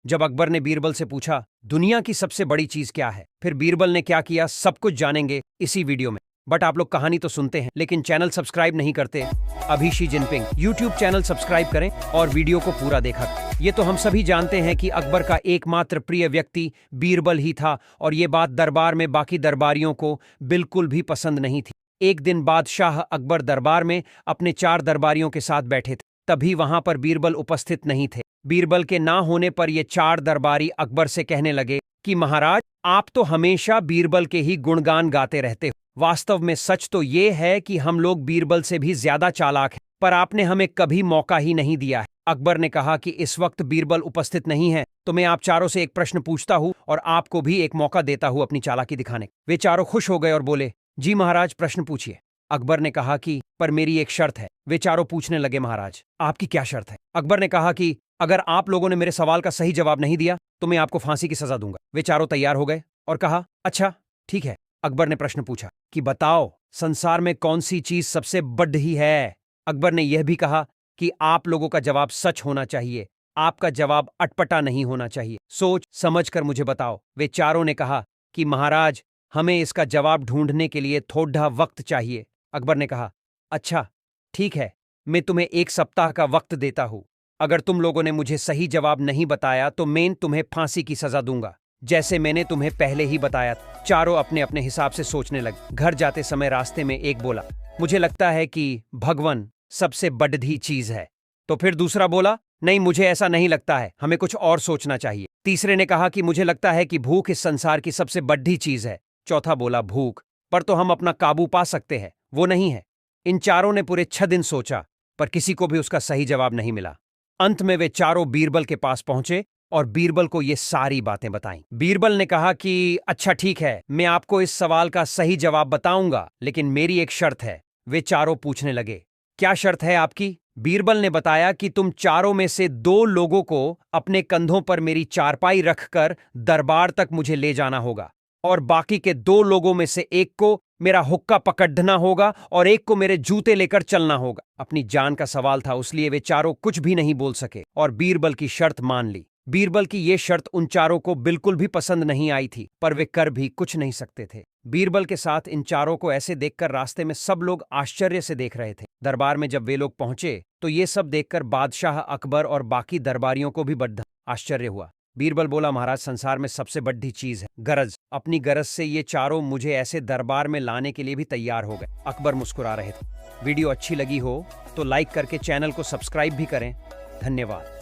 जब अकबर ने बीरबल से पूछा, दुनिया की सबसे बड़ी चीज क्या है, फिर बीरबल ने क्या किया, सब कुछ जानेंगे इसी वीडियो में। बट आप लोग कहानी तो सुनते हैं लेकिन चैनल सब्सक्राइब नहीं करते। अभी Xi Jinping YouTube channel subscribe करें और वीडियो को पूरा देखा। ये तो हम सभी जानते हैं कि अकबर का एकमात्र प्रिय व्यक्ति बीरबल ही था और ये बात दरबार में बाकी दरबारियों को बिल्कुल भी पसंद नहीं थी। एक दिन बादशाह अकबर दरबार में अपने 4 दरबारियों के साथ बैठे थे। तभी वहां पर बीरबल उपस्थित नहीं थे। बीरबल के ना होने पर ये 4 दरबारी अकबर से कहने लगे कि महाराज, आप तो हमेशा बीरबल के ही गुणगान गाते रहते हो। वास्तव में सच तो ये है कि हम लोग बीरबल से भी ज्यादा चालाक हैं, पर आपने हमें कभी मौका ही नहीं दिया है। अकबर ने कहा कि इस वक्त बीरबल उपस्थित नहीं है तो मैं आप चारों से एक प्रश्न पूछता हूं और आपको भी एक मौका देता हूं अपनी चालाकी दिखाने। वे चारों खुश हो गए और बोले, जी महाराज, प्रश्न पूछिए। अकबर ने कहा कि पर मेरी एक शर्त है। वे चारों पूछने लगे, महाराज आपकी क्या शर्त है? अकबर ने कहा कि अगर आप लोगों ने मेरे सवाल का सही जवाब नहीं दिया तो मैं आपको फांसी की सजा दूंगा। वे चारों तैयार हो गए और कहा, अच्छा ठीक है। अकबर ने प्रश्न पूछा कि बताओ, संसार में कौन सी चीज सबसे बड़ी है? अकबर ने यह भी कहा कि आप लोगों का जवाब सच होना चाहिए, आपका जवाब अटपटा नहीं होना चाहिए, सोच समझ कर मुझे बताओ। वे चारों ने कहा कि महाराज, हमें इसका जवाब ढूंढने के लिए थोड़ा वक्त चाहिए। अकबर ने कहा, अच्छा ठीक है, मैं तुम्हें 1 सप्ताह का वक्त देता हूं। अगर तुम लोगों ने मुझे सही जवाब नहीं बताया तो मैं तुम्हें फांसी की सजा दूंगा, जैसे मैंने तुम्हें पहले ही बताया। चारों अपने अपने हिसाब से सोचने लगे। घर जाते समय रास्ते में एक बोला, मुझे लगता है कि भगवान सबसे बड़ी चीज है। तो फिर दूसरा बोला, नहीं मुझे ऐसा नहीं लगता है, हमें कुछ और सोचना चाहिए। तीसरे ने कहा कि मुझे लगता है कि भूख इस संसार की सबसे बड़ी चीज है। चौथा बोला, भूख पर तो हम अपना काबू पा सकते हैं, वो नहीं है। इन चारों ने पूरे 6 दिन सोचा पर किसी को भी उसका सही जवाब नहीं मिला। अंत में वे चारों बीरबल के पास पहुंचे और बीरबल को ये सारी बातें बताईं। बीरबल ने कहा कि अच्छा ठीक है, मैं आपको इस सवाल का सही जवाब बताऊंगा, लेकिन मेरी एक शर्त है। वे चारों पूछने लगे, क्या शर्त है आपकी? बीरबल ने बताया कि तुम चारों में से 2 लोगों को अपने कंधों पर मेरी चारपाई रखकर दरबार तक मुझे ले जाना होगा और बाकी के 2 लोगों में से एक को मेरा हुक्का पकड़ना होगा और एक को मेरे जूते लेकर चलना होगा। अपनी जान का सवाल था, इसलिए वे चारों कुछ भी नहीं बोल सके और बीरबल की शर्त मान ली। बीरबल की ये शर्त उन चारों को बिल्कुल भी पसंद नहीं आई थी, पर वे कर भी कुछ नहीं सकते थे। बीरबल के साथ इन चारों को ऐसे देखकर रास्ते में सब लोग आश्चर्य से देख रहे थे। दरबार में जब वे लोग पहुंचे तो ये सब देखकर बादशाह अकबर और बाकी दरबारियों को भी बड़ा आश्चर्य हुआ। बीरबल बोला, महाराज, संसार में सबसे बड़ी चीज है गरज। अपनी गरज से ये चारों मुझे ऐसे दरबार में लाने के लिए भी तैयार हो गए। अकबर मुस्कुरा रहे थे। वीडियो अच्छी लगी हो तो लाइक करके चैनल को सब्सक्राइब भी करें। धन्यवाद।